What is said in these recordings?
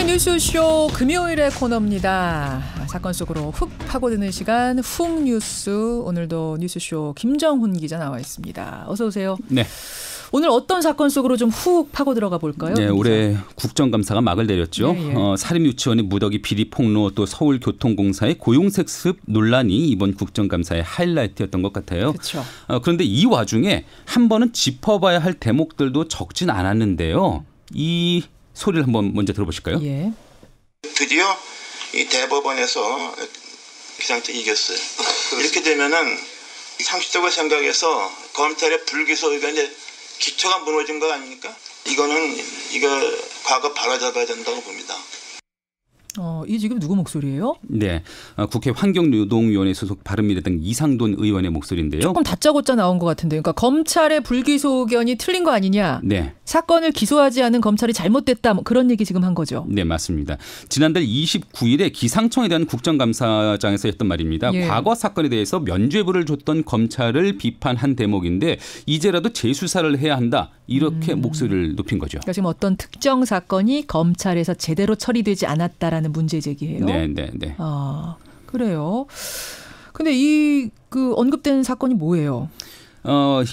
뉴스쇼 금요일의 코너입니다. 사건 속으로 훅 파고드는 시간 훅 뉴스. 오늘도 뉴스쇼 김정훈 기자 나와 있습니다. 어서 오세요. 네. 오늘 어떤 사건 속으로 좀 훅 파고 들어가 볼까요? 네, 올해 국정감사가 막을 내렸죠. 예, 예. 사립유치원의 무더기 비리 폭로, 또 서울교통공사의 고용색습 논란이 이번 국정감사의 하이라이트였던 것 같아요. 그렇죠. 그런데 이 와중에 한 번은 짚어봐야 할 대목들도 적진 않았는데요. 이 소리를 한번 먼저 들어보실까요? 예. 드디어 이 대법원에서 기상청 이겼어요. 이렇게 되면은 상식적으로 생각해서 검찰의 불기소 의견에 기초가 무너진 거 아닙니까? 이거 과거 바로잡아야 된다고 봅니다. 이 지금 누구 목소리예요? 네, 국회 환경노동위원회 소속 바른미래당 이상돈 의원의 목소리인데요. 조금 다짜고짜 나온 것 같은데, 그러니까 검찰의 불기소 의견이 틀린 거 아니냐? 네. 사건을 기소하지 않은 검찰이 잘못됐다, 뭐 그런 얘기 지금 한 거죠. 네, 맞습니다. 지난달 29일에 기상청에 대한 국정감사장에서 했던 말입니다. 예. 과거 사건에 대해서 면죄부를 줬던 검찰을 비판한 대목인데 이제라도 재수사를 해야 한다. 이렇게 목소리를 높인 거죠. 그러니까 지금 어떤 특정 사건이 검찰에서 제대로 처리되지 않았다라는 문제 제기예요. 네. 그래요. 근데 이 언급된 사건이 뭐예요?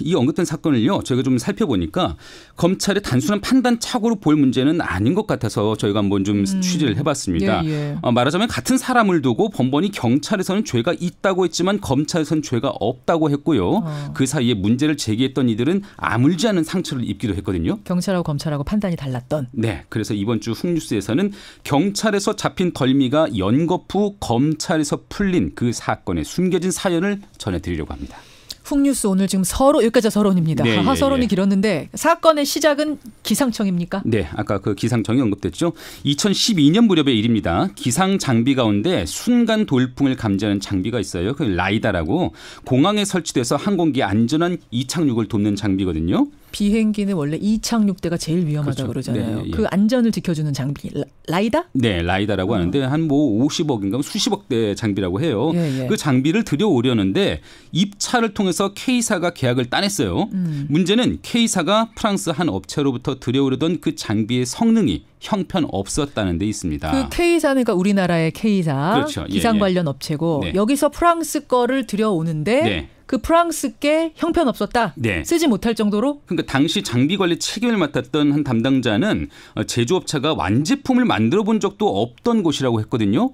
이 언급된 사건을요, 저희가 좀 살펴보니까 검찰의 단순한 판단 착오로 볼 문제는 아닌 것 같아서 저희가 한번 좀 취재를 해봤습니다. 예. 말하자면 같은 사람을 두고 법원이 경찰에서는 죄가 있다고 했지만 검찰에서는 죄가 없다고 했고요. 그 사이에 문제를 제기했던 이들은 아물지 않은 상처를 입기도 했거든요. 경찰하고 검찰하고 판단이 달랐던. 네, 그래서 이번 주 훅뉴스에서는 경찰에서 잡힌 덜미가 연거푸 검찰에서 풀린 그 사건의 숨겨진 사연을 전해드리려고 합니다. 훅뉴스 오늘 지금 여기까지 서론입니다. 네, 서론이 길었는데 사건의 시작은 기상청입니까? 네, 아까 그 기상청이 언급됐죠. 2012년 무렵의 일입니다. 기상 장비 가운데 순간 돌풍을 감지하는 장비가 있어요. 그 라이다라고 공항에 설치돼서 항공기 안전한 이착륙을 돕는 장비거든요. 비행기는 원래 이착륙대가 제일 위험하다고 그렇죠. 그러잖아요. 네, 예. 그 안전을 지켜주는 장비. 라이다? 네, 라이다라고 하는데 한 50억인가 수십억 대 장비라고 해요. 예. 그 장비를 들여오려는데 입찰을 통해서 K사가 계약을 따냈어요. 문제는 K사가 프랑스 한 업체로부터 들여오려던 그 장비의 성능이 형편없었다는 데 있습니다. 그 K사는 그러니까 우리나라의 K사, 그렇죠. 기상 관련 업체고 네. 여기서 프랑스 거를 들여오는데 네. 그 프랑스께 형편없었다. 네. 쓰지 못할 정도로. 그러니까 당시 장비 관리 책임을 맡았던 한 담당자는 제조업체가 완제품을 만들어 본 적도 없던 곳이라고 했거든요.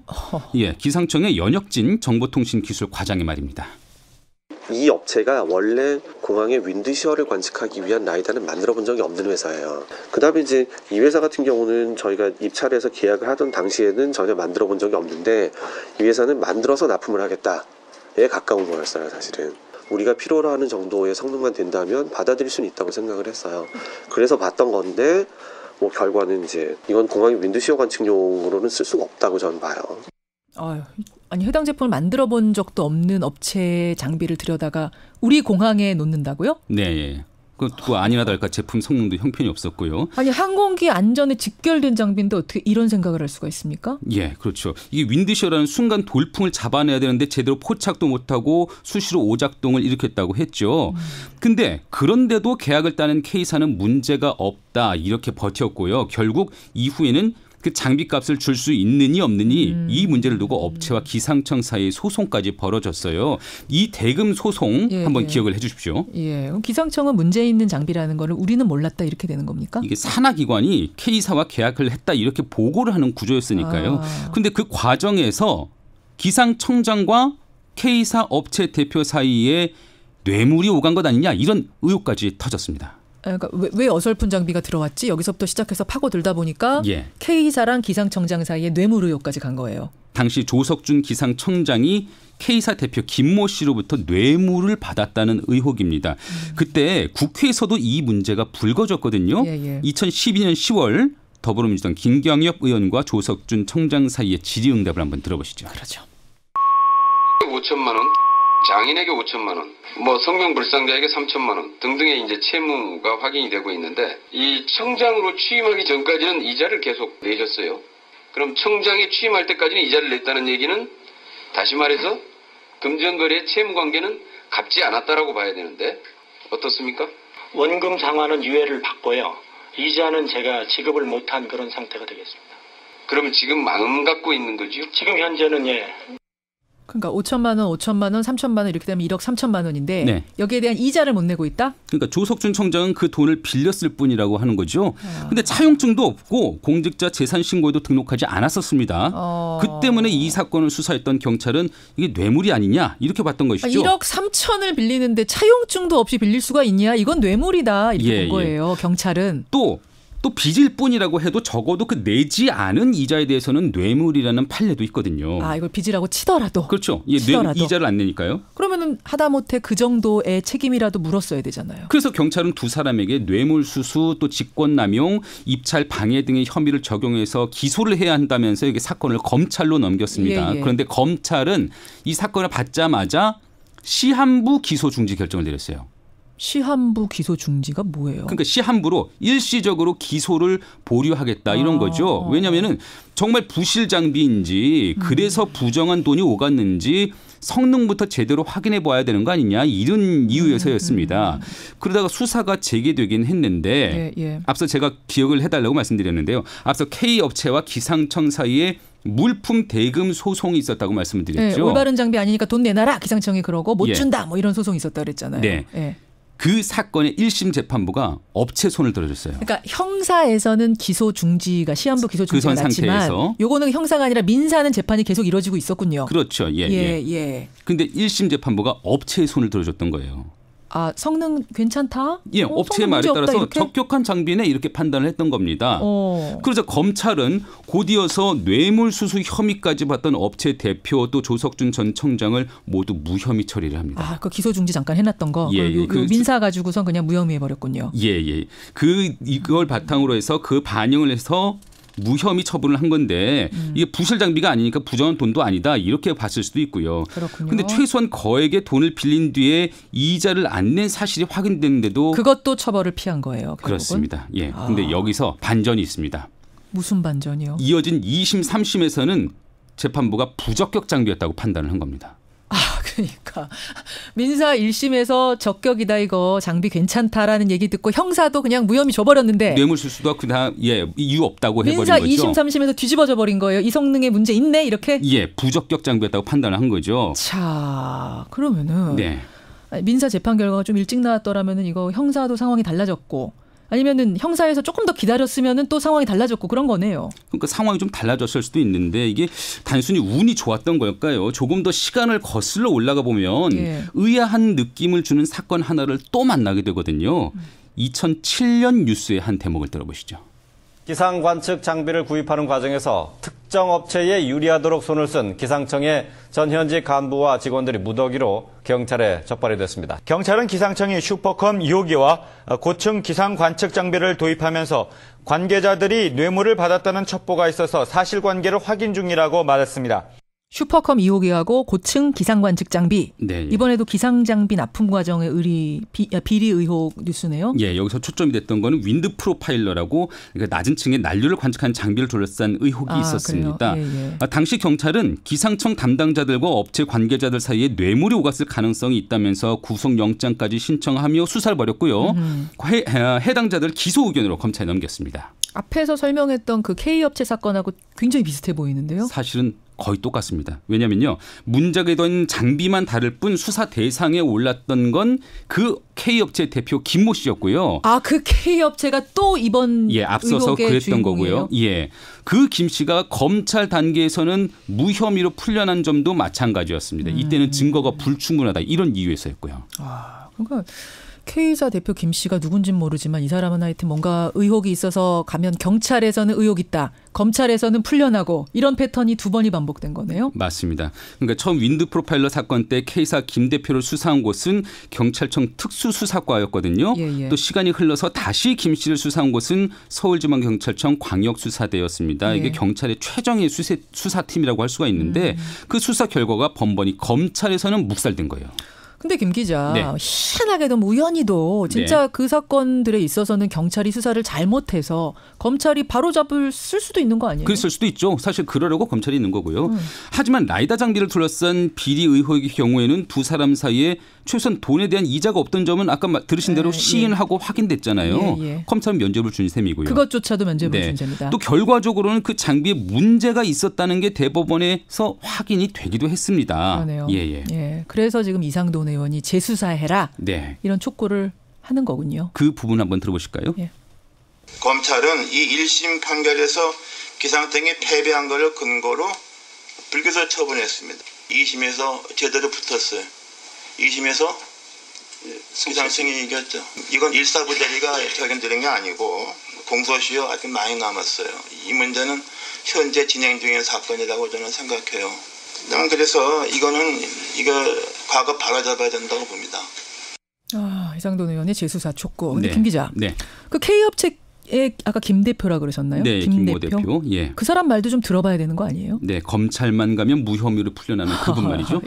예, 기상청의 연혁진 정보통신기술 과장의 말입니다. 이 업체가 원래 공항의 윈드시어를 관측하기 위한 라이다를 만들어 본 적이 없는 회사예요. 그다음에 이제 이 회사 같은 경우는 저희가 입찰해서 계약을 하던 당시에는 전혀 만들어 본 적이 없는데 이 회사는 만들어서 납품을 하겠다에 가까운 거였어요, 사실은. 우리가 필요로 하는 정도의 성능만 된다면 받아들일 수는 있다고 생각을 했어요. 그래서 봤던 건데 뭐 결과는 이제 이건 공항의 윈드시어 관측용으로는 쓸 수가 없다고 저는 봐요. 아니 해당 제품을 만들어 본 적도 없는 업체 장비를 들여다가 우리 공항에 놓는다고요? 네. 그 아니나 다를까 제품 성능도 형편이 없었고요. 아니 항공기 안전에 직결된 장비인데 어떻게 이런 생각을 할 수가 있습니까? 예, 그렇죠. 이게 윈드시어라는 순간 돌풍을 잡아내야 되는데 제대로 포착도 못하고 수시로 오작동을 일으켰다고 했죠. 근데 그런데도 계약을 따낸 K사는 문제가 없다 이렇게 버텼고요. 결국 이후에는 그 장비값을 줄 수 있느니 없느니 이 문제를 두고 업체와 기상청 사이에 소송까지 벌어졌어요. 이 대금 소송 한번 기억을 해 주십시오. 예, 그럼 기상청은 문제 있는 장비라는 거를 우리는 몰랐다 이렇게 되는 겁니까? 이게 산하기관이 K사와 계약을 했다 이렇게 보고를 하는 구조였으니까요. 그런데 그 과정에서 기상청장과 K사 업체 대표 사이에 뇌물이 오간 것 아니냐 이런 의혹까지 터졌습니다. 그러니까 왜 어설픈 장비가 들어왔지? 여기서부터 시작해서 파고들다 보니까 K사랑 기상청장 사이에 뇌물 의혹까지 간 거예요. 당시 조석준 기상청장이 K사 대표 김모 씨로부터 뇌물을 받았다는 의혹입니다. 그때 국회에서도 이 문제가 불거졌거든요. 2012년 10월 더불어민주당 김경엽 의원과 조석준 청장 사이의 질의응답을 한번 들어보시죠. 그렇죠. 5천만 원. 장인에게 5천만 원, 성명불상자에게 3천만 원 등등의 이제 채무가 확인이 되고 있는데 이 청장으로 취임하기 전까지는 이자를 계속 내셨어요. 그럼 청장이 취임할 때까지는 이자를 냈다는 얘기는 다시 말해서 금전거래 채무관계는 갚지 않았다라고 봐야 되는데 어떻습니까? 원금 상환은 유예를 받고요. 이자는 제가 지급을 못한 그런 상태가 되겠습니다. 그러면 지금 마음 갖고 있는 거죠? 지금 현재는 예. 그러니까 5천만 원, 5천만 원, 3천만 원 이렇게 되면 1억 3천만 원인데 네. 여기에 대한 이자를 못 내고 있다? 그러니까 조석준 청장은 그 돈을 빌렸을 뿐이라고 하는 거죠. 근데 차용증도 없고 공직자 재산 신고에도 등록하지 않았었습니다. 그 때문에 이 사건을 수사했던 경찰은 이게 뇌물이 아니냐 이렇게 봤던 것이죠. 1억 3천을 빌리는데 차용증도 없이 빌릴 수가 있냐? 이건 뇌물이다 이렇게 본 거예요. 경찰은. 또 빚일 뿐이라고 해도 적어도 그 내지 않은 이자에 대해서는 뇌물이라는 판례도 있거든요. 아, 이걸 빚이라고 치더라도. 그렇죠. 치더라도. 이자를 안 내니까요. 그러면은 하다못해 그 정도의 책임이라도 물었어야 되잖아요. 그래서 경찰은 두 사람에게 뇌물수수 또 직권남용, 입찰 방해 등의 혐의를 적용해서 기소를 해야 한다면서 이게 사건을 검찰로 넘겼습니다. 예, 예. 그런데 검찰은 이 사건을 받자마자 시한부 기소 중지 결정을 내렸어요. 시한부 기소 중지가 뭐예요? 그러니까 시한부로 일시적으로 기소를 보류하겠다 이런 거죠. 왜냐하면은 정말 부실 장비인지 그래서 부정한 돈이 오갔는지 성능부터 제대로 확인해 봐야 되는 거 아니냐 이런 이유에서였습니다. 그러다가 수사가 재개되긴 했는데 앞서 제가 기억을 해달라고 말씀드렸는데요. 앞서 K업체와 기상청 사이에 물품 대금 소송이 있었다고 말씀을 드렸죠. 네, 올바른 장비 아니니까 돈 내놔라 기상청이 그러고 못 예. 준다 뭐 이런 소송이 있었다 그랬잖아요. 네. 예. 그 사건의 1심 재판부가 업체 손을 들어줬어요. 그러니까 형사에서는 기소 중지가 시한부 기소 중지가 그 났지만 상태에서. 요거는 형사가 아니라 민사는 재판이 계속 이루어지고 있었군요. 그렇죠. 예. 예. 근데 1심 재판부가 업체의 손을 들어줬던 거예요. 아, 성능 괜찮다? 예, 업체의 말에 따라서 적격한 장비네 이렇게 판단을 했던 겁니다. 그래서 검찰은 곧이어서 뇌물수수 혐의까지 받던 업체 대표 또 조석준 전 청장을 모두 무혐의 처리를 합니다. 아, 그 기소 중지 잠깐 해놨던 거. 예, 그 민사 가지고선 그냥 무혐의 해버렸군요. 예. 이걸 바탕으로 해서 그 반영을 해서 무혐의 처분을 한 건데 이게 부실 장비가 아니니까 부정한 돈도 아니다 이렇게 봤을 수도 있고요. 그런데 최소한 거액의 돈을 빌린 뒤에 이자를 안 낸 사실이 확인됐는데도 그것도 처벌을 피한 거예요. 결국은? 그렇습니다. 예. 근데 여기서 반전이 있습니다. 무슨 반전이요? 이어진 2심, 3심에서는 재판부가 부적격 장비였다고 판단을 한 겁니다. 아, 그러니까 민사 1심에서 적격이다 이거 장비 괜찮다라는 얘기 듣고 형사도 그냥 무혐의 줘버렸는데 뇌물수수도 그다음 이유 없다고 해버린 민사 거죠. 2심, 3심에서 뒤집어져 버린 거예요. 이 성능에 문제 있네 이렇게. 예, 부적격 장비였다고 판단을 한 거죠. 자, 그러면은 네. 민사 재판 결과가 좀 일찍 나왔더라면은 이거 형사도 상황이 달라졌고. 아니면은 형사에서 조금 더 기다렸으면은 또 상황이 달라졌고 그런 거네요. 그러니까 상황이 좀 달라졌을 수도 있는데 이게 단순히 운이 좋았던 걸까요? 조금 더 시간을 거슬러 올라가 보면 의아한 느낌을 주는 사건 하나를 또 만나게 되거든요. 2007년 뉴스의 한 대목을 들어보시죠. 기상 관측 장비를 구입하는 과정에서 특정 업체에 유리하도록 손을 쓴 기상청의 전현직 간부와 직원들이 무더기로 경찰에 적발이 됐습니다. 경찰은 기상청이 슈퍼컴 2호기와 고층 기상 관측 장비를 도입하면서 관계자들이 뇌물을 받았다는 첩보가 있어서 사실관계를 확인 중이라고 말했습니다. 슈퍼컴 2호기하고 고층 기상관측 장비. 네. 이번에도 기상장비 납품 과정의 비리 의혹 뉴스네요. 예, 여기서 초점이 됐던 거는 윈드 프로파일러라고 그러니까 낮은 층의 난류를 관측하는 장비를 둘러싼 의혹이 있었습니다. 당시 경찰은 기상청 담당자들과 업체 관계자들 사이에 뇌물이 오갔을 가능성이 있다면서 구속영장까지 신청하며 수사를 벌였고요. 해당자들 기소 의견으로 검찰에 넘겼습니다. 앞에서 설명했던 그 K업체 사건하고 굉장히 비슷해 보이는데요. 사실은 거의 똑같습니다. 왜냐하면요. 문제가 된 장비만 다를 뿐 수사 대상에 올랐던 건 그 K업체 대표 김모 씨였고요. 아, 그 K업체가 또 이번 앞서서 그랬던 주인공이에요? 거고요. 예, 그 김 씨가 검찰 단계에서는 무혐의로 풀려난 점도 마찬가지였습니다. 이때는 증거가 불충분하다 이런 이유에서였고요. 아, 그러니까 K사 대표 김 씨가 누군진 모르지만 이 사람은 하여튼 뭔가 의혹이 있어서 가면 경찰에서는 의혹 있다. 검찰에서는 풀려나고 이런 패턴이 두 번이 반복된 거네요. 맞습니다. 그러니까 처음 윈드 프로파일러 사건 때 K사 김 대표를 수사한 곳은 경찰청 특수수사과였거든요. 또 시간이 흘러서 다시 김 씨를 수사한 곳은 서울지방경찰청 광역수사대였습니다. 이게 경찰의 최정예 수사팀이라고 할 수가 있는데 그 수사 결과가 번번이 검찰에서는 묵살된 거예요. 근데 김 기자, 희한하게도 우연히도 진짜 그 사건들에 있어서는 경찰이 수사를 잘못해서 검찰이 바로잡을 수도 있는 거 아니에요? 그랬을 수도 있죠. 사실 그러려고 검찰이 있는 거고요. 하지만 라이다 장비를 둘러싼 비리 의혹의 경우에는 두 사람 사이에 최소한 돈에 대한 이자가 없던 점은 아까 들으신 대로 시인하고 확인됐잖아요. 검찰은 면죄부를 준 셈이고요. 그것조차도 면죄부를 준 셈이다. 또 결과적으로는 그 장비에 문제가 있었다는 게 대법원에서 확인이 되기도 했습니다. 그러네요. 그래서 지금 이상돈 의원이 재수사해라. 이런 촉구를 하는 거군요. 그 부분 한번 들어보실까요? 검찰은 이 1심 판결에서 기상청이 패배한 것을 근거로 불기소 처분했습니다. 2심에서 제대로 붙었어요. 2심에서 기상청이 이겼죠. 이건 일사부재리가 적용되는 게 아니고 공소시효 아직 많이 남았어요. 이 문제는 현재 진행 중인 사건이라고 저는 생각해요. 그래서 이거 과거 바로잡아야 된다고 봅니다. 이상돈 의원의 재수사 촉구. 근데 김 기자, 그 K업체 아까 김 대표라 그러셨나요? 김모 대표. 그 사람 말도 좀 들어봐야 되는 거 아니에요? 검찰만 가면 무혐의로 풀려나는 그분 말이죠.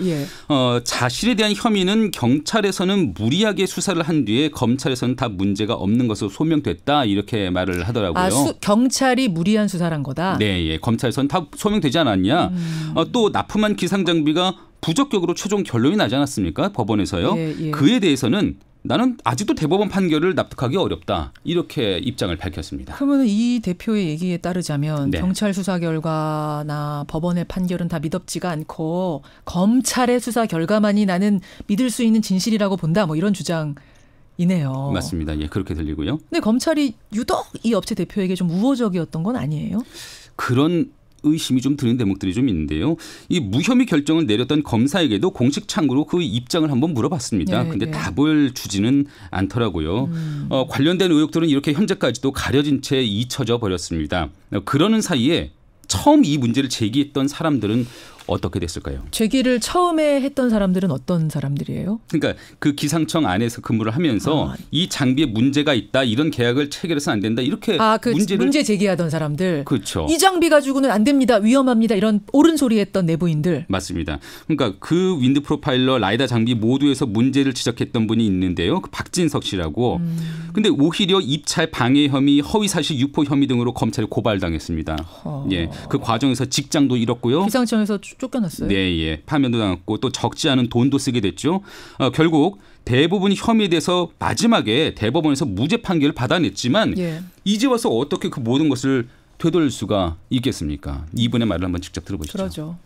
자신에 대한 혐의는 경찰에서는 무리하게 수사를 한 뒤에 검찰에서는 다 문제가 없는 것으로 소명됐다 이렇게 말을 하더라고요. 경찰이 무리한 수사를 한 거다? 검찰에서는 다 소명되지 않았냐. 또 납품한 기상장비가 부적격으로 최종 결론이 나지 않았습니까? 법원에서요. 그에 대해서는 나는 아직도 대법원 판결을 납득하기 어렵다. 이렇게 입장을 밝혔습니다. 그러면 이 대표의 얘기에 따르자면 경찰 수사 결과나 법원의 판결은 다 믿업지가 않고 검찰의 수사 결과만이 나는 믿을 수 있는 진실이라고 본다. 뭐 이런 주장이네요. 맞습니다. 그렇게 들리고요. 근데 검찰이 유독 이 업체 대표에게 좀 우호적이었던 건 아니에요? 그런 의심이 좀 드는 대목들이 좀 있는데요. 이 무혐의 결정을 내렸던 검사에게도 공식 창구로 그 입장을 한번 물어봤습니다. 근데 답을 주지는 않더라고요. 관련된 의혹들은 이렇게 현재까지도 가려진 채 잊혀져 버렸습니다. 그러는 사이에 처음 이 문제를 제기했던 사람들은 어떻게 됐을까요? 제기를 처음에 했던 사람들은 어떤 사람들이에요? 그러니까 그 기상청 안에서 근무를 하면서 이 장비에 문제가 있다. 이런 계약을 체결해서는 안 된다. 이렇게 문제 제기하던 사람들. 그렇죠. 이 장비 가지고는 안 됩니다. 위험합니다. 이런 옳은 소리 했던 내부인들. 맞습니다. 그러니까 그 윈드 프로파일러 라이다 장비 모두에서 문제를 지적했던 분이 있는데요. 그 박진석 씨라고. 근데 오히려 입찰 방해 혐의, 허위사실 유포 혐의 등으로 검찰에 고발당했습니다. 그 과정에서 직장도 잃었고요. 기상청에서 쫓겨났어요. 파면도 당했고 또 적지 않은 돈도 쓰게 됐죠. 결국 대부분이 혐의에 대해서 마지막에 대법원에서 무죄 판결을 받아냈지만 이제 와서 어떻게 그 모든 것을 되돌릴 수가 있겠습니까? 이분의 말을 한번 직접 들어보시죠. 그러죠.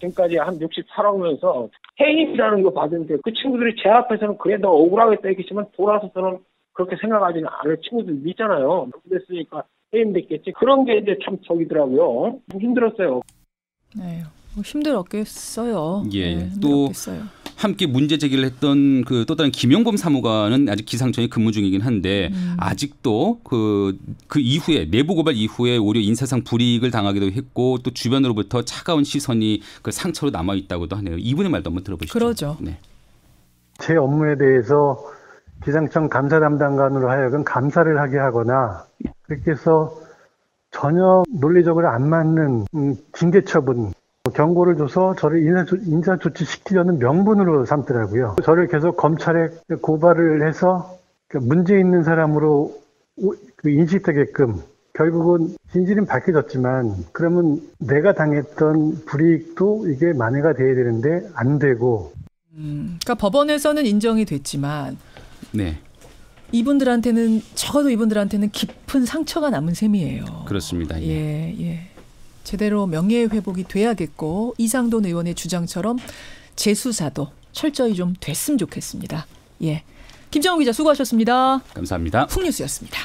지금까지 한 60 살아오면서 해임이라는 거 받은데 그 친구들이 제 앞에서는 그래 너 억울하겠다 했겠지만 돌아서서는 그렇게 생각하지는 않을 친구들 있잖아요. 그랬으니까 해임됐겠지. 그런 게 이제 참 적이더라고요. 힘들었어요. 힘들었겠어요. 또 함께 문제 제기를 했던 그 또 다른 김용범 사무관은 아직 기상청에 근무 중이긴 한데 아직도 그 이후에 내부 고발 이후에 오히려 인사상 불이익을 당하기도 했고 또 주변으로부터 차가운 시선이 그 상처로 남아 있다고도 하네요. 이분의 말도 한번 들어보시죠. 그러죠. 제 업무에 대해서 기상청 감사 담당관으로 하여금 감사를 하게 하거나 그렇게 해서 전혀 논리적으로 안 맞는 징계 처분, 경고를 줘서 저를 인사 조치시키려는 명분으로 삼더라고요. 저를 계속 검찰에 고발을 해서 문제 있는 사람으로 인식되게끔 결국은 진실은 밝혀졌지만 그러면 내가 당했던 불이익도 이게 만회가 돼야 되는데 안 되고. 그러니까 법원에서는 인정이 됐지만 이분들한테는 적어도 이분들한테는 깊은 상처가 남은 셈이에요. 그렇습니다. 제대로 명예회복이 돼야겠고 이상돈 의원의 주장처럼 재수사도 철저히 좀 됐으면 좋겠습니다. 김정우 기자 수고하셨습니다. 감사합니다. 훅뉴스였습니다.